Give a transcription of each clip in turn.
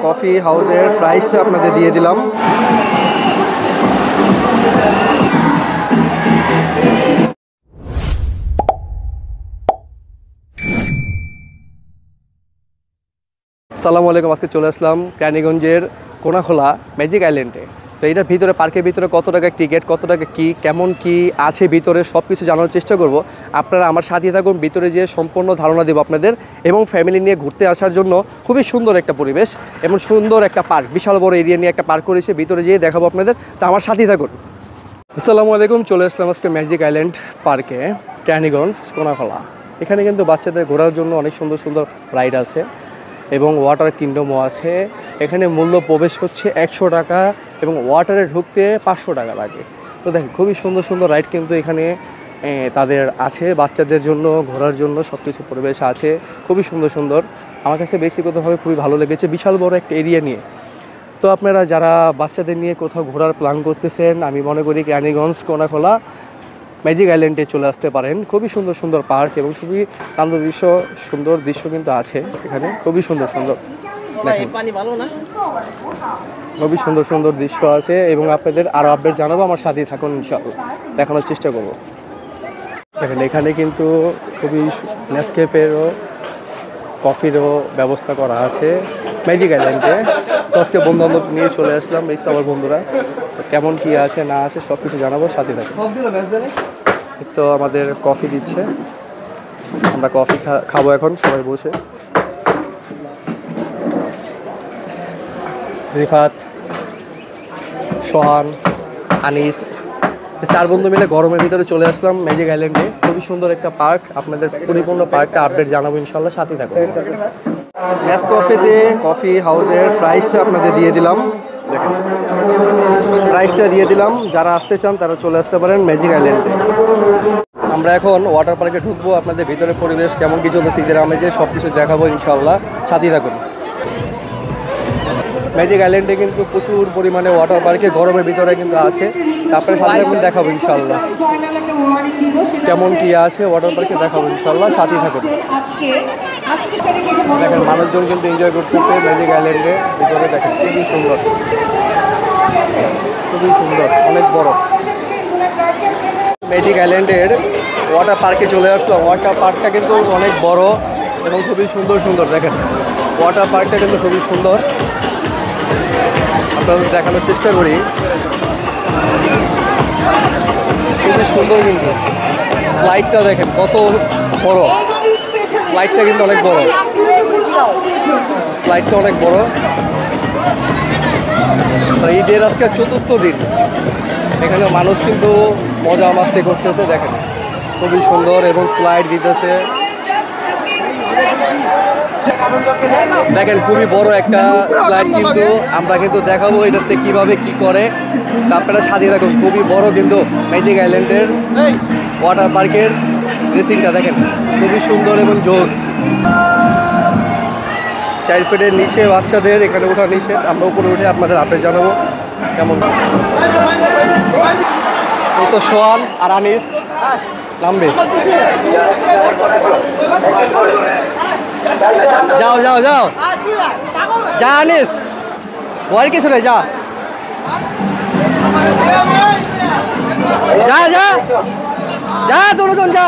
Coffee হাউসের প্রাইসটা আপনাদের দিয়ে দিলাম। আসসালামু আলাইকুম। আজকে চলে আসলাম কেরানীগঞ্জের কোনাখোলা ম্যাজিক আইল্যান্ডে। তো এটার ভিতরে, পার্কের ভিতরে কত টাকা টিকিট, কত টাকা কি, কেমন কি আছে ভিতরে, সব কিছু জানার চেষ্টা করব। আপনারা আমার সাথে থাকুন, ভিতরে যেয়ে সম্পূর্ণ ধারণা দেবো আপনাদের। এবং ফ্যামিলি নিয়ে ঘুরতে আসার জন্য খুবই সুন্দর একটা পরিবেশ এবং সুন্দর একটা পার্ক, বিশাল বড় এরিয়া নিয়ে একটা পার্ক করেছে, ভিতরে যেয়ে দেখাবো আপনাদের। তো আমার সাথেই থাকুন। আসসালামু আলাইকুম। চলে আসলাম আজকে ম্যাজিক আইল্যান্ড পার্কে, কেরানীগঞ্জ কোনাখোলা। এখানে কিন্তু বাচ্চাদের ঘোরার জন্য অনেক সুন্দর সুন্দর রাইড আছে এবং ওয়াটার কিংডমও আছে। এখানে মূল্য প্রবেশ হচ্ছে 100 টাকা এবং ওয়াটারে ঢুকতে 500 টাকা লাগে। তো দেখেন খুবই সুন্দর সুন্দর রাইড কিন্তু এখানে তাদের আছে, বাচ্চাদের জন্য ঘোরার জন্য সব কিছু পরিবেশ আছে, খুবই সুন্দর সুন্দর। আমার কাছে ব্যক্তিগতভাবে খুবই ভালো লেগেছে, বিশাল বড় একটা এরিয়া নিয়ে। তো আপনারা যারা বাচ্চাদের নিয়ে কোথাও ঘোরার প্ল্যান করতেছেন, আমি মনে করি কেরানীগঞ্জ কোনাখোলা ম্যাজিক আইল্যান্ডে চলে আসতে পারেন। খুবই সুন্দর সুন্দর পার্ক এবং খুবই শান্ত দৃশ্য, সুন্দর দৃশ্য কিন্তু আছে এখানে, খুবই সুন্দর সুন্দর। খুবই সুন্দর সুন্দর দৃশ্য আছে এবং আপনাদের আরও আপডেট জানাবো, আমার সাথেই থাকুন, ইনশাআল্লাহ দেখানোর চেষ্টা করবো। দেখেন এখানে কিন্তু খুবই নেসক্যাফেরও কফিরও ব্যবস্থা করা আছে ম্যাজিক আইল্যান্ডে। তো আজকে বন্ধু বান্ধব নিয়ে চলে আসলাম, এই তো আমার বন্ধুরা। তো কেমন কি আছে না আছে সব কিছু জানাবো, সাথে থাকুন। তো আমাদের কফি দিচ্ছে, আমরা কফি খাবো এখন সবাই বসে। রিফাত, সোহান, আনিস, 4 বন্ধু মিলে গরমের ভিতরে চলে আসলাম ম্যাজিক আইল্যান্ডে। খুবই সুন্দর একটা পার্ক, আপনাদের পরিপূর্ণ পার্কটা আপডেট জানাবো ইনশাল্লাহ, সাথে থাকুন। নেসকফিতে কফি হাউসের প্রাইসটা আপনাদের দিয়ে দিলাম। দেখেন প্রাইসটা দিয়ে দিলাম, যারা আসতে চান তারা চলে আসতে পারেন ম্যাজিক আইল্যান্ডে। আমরা এখন ওয়াটার পার্কে ঢুকবো, আপনাদের ভিতরে পরিবেশ কেমন কি চলছে, শীতের আমেজে সব কিছু দেখাবো ইনশাল্লাহ, সাথে থাকুন। ম্যাজিক আইল্যান্ডে কিন্তু প্রচুর পরিমাণে ওয়াটার পার্কে গরমের ভিতরে কিন্তু আছে, তারপরে সাথে থাকুন, দেখাবো ইনশাল্লাহ কেমন কি আছে ওয়াটার পার্কে, দেখাবো ইনশাল্লাহ, সাথে থাকুন। দেখেন মানুষজন কিন্তু এনজয় করতেছে ম্যাজিক আইল্যান্ডে ভিতরে। দেখেন খুবই সুন্দর, খুবই সুন্দর, অনেক বড়। ম্যাজিক আইল্যান্ডের ওয়াটার পার্কে চলে আসলাম। ওয়াটার পার্কটা কিন্তু অনেক বড় এবং খুবই সুন্দর সুন্দর। দেখেন ওয়াটার পার্কটা কিন্তু খুবই সুন্দর, আপনাদের দেখানোর চেষ্টা করি। খুবই সুন্দর কিন্তু স্লাইডটা দেখেন কত বড়, স্লাইডটা কিন্তু অনেক বড়, স্লাইডটা অনেক বড়। ঈদের আজকে 4র্থ দিন, এখানে মানুষ কিন্তু মজা মাস্তি করতেছে। দেখেন খুবই সুন্দর এবং স্লাইড দিতেছে। দেখেন খুবই বড় একটা স্লাইড কিন্তু আমরা কিন্তু দেখাবো এটাতে কিভাবে কি করে, আপনারা সাথে থাকুন। খুবই বড় কিন্তু ম্যাজিক আইল্যান্ডের ওয়াটার পার্কের ড্রেসিংটা দেখেন খুবই সুন্দর এবং জোস। 4 ফিটের নিচে বাচ্চাদের এখানে ওঠা নিষেধ, আমরা উপরে উঠে আপনাদের আপডেট জানাবো কেমন। তো সোহান আর আনিস নামবে, যাও যাও যাও, যা আনিস, ভয়ের কিছু নেই, যা যা যা যা, দুজন যা।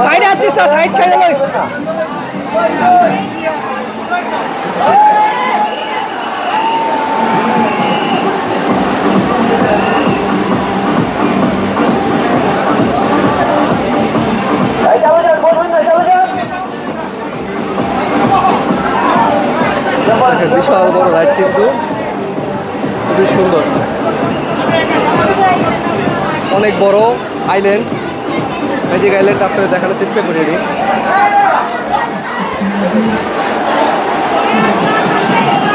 সাইডে হাত দিস, সাইড সাইডে লইস। বিশাল বড় রাইড কিন্তু খুবই সুন্দর, অনেক বড় আইল্যান্ড ম্যাজিক আইল্যান্ড, আপনাদের দেখানোর চেষ্টা করি।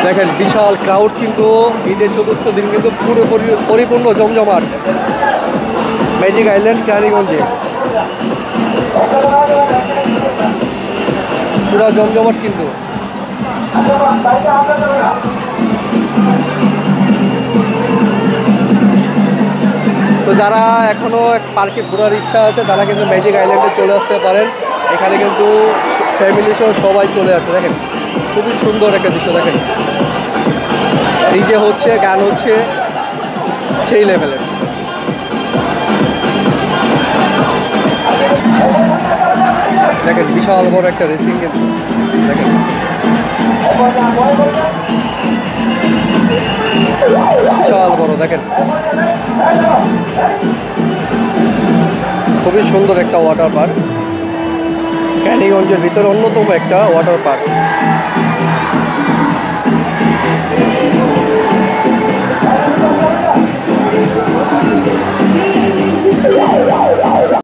দেখেন বিশাল ক্রাউড কিন্তু ঈদের 4র্থ দিন কিন্তু পুরো পরিপূর্ণ জমজমাট ম্যাজিক আইল্যান্ড কেরানীগঞ্জে, পুরো জমজমাট কিন্তু। তো যারা এখনও পার্কে ঘোরার ইচ্ছা আছে তারা কিন্তু ম্যাজিক আইল্যান্ডে চলে আসতে পারেন। এখানে কিন্তু ফ্যামিলি সহ সবাই চলে আসছে, দেখেন খুবই সুন্দর একটা দৃশ্য। দেখেন ডিজে হচ্ছে, গান হচ্ছে সেই লেভেলের। দেখেন বিশাল বড় একটা রেসিং কিন্তু, দেখেন বিশাল বড়, দেখেন খুবই সুন্দর একটা ওয়াটার পার্ক, ক্যানিগঞ্জের ভিতরে অন্যতম একটা ওয়াটার পার্ক।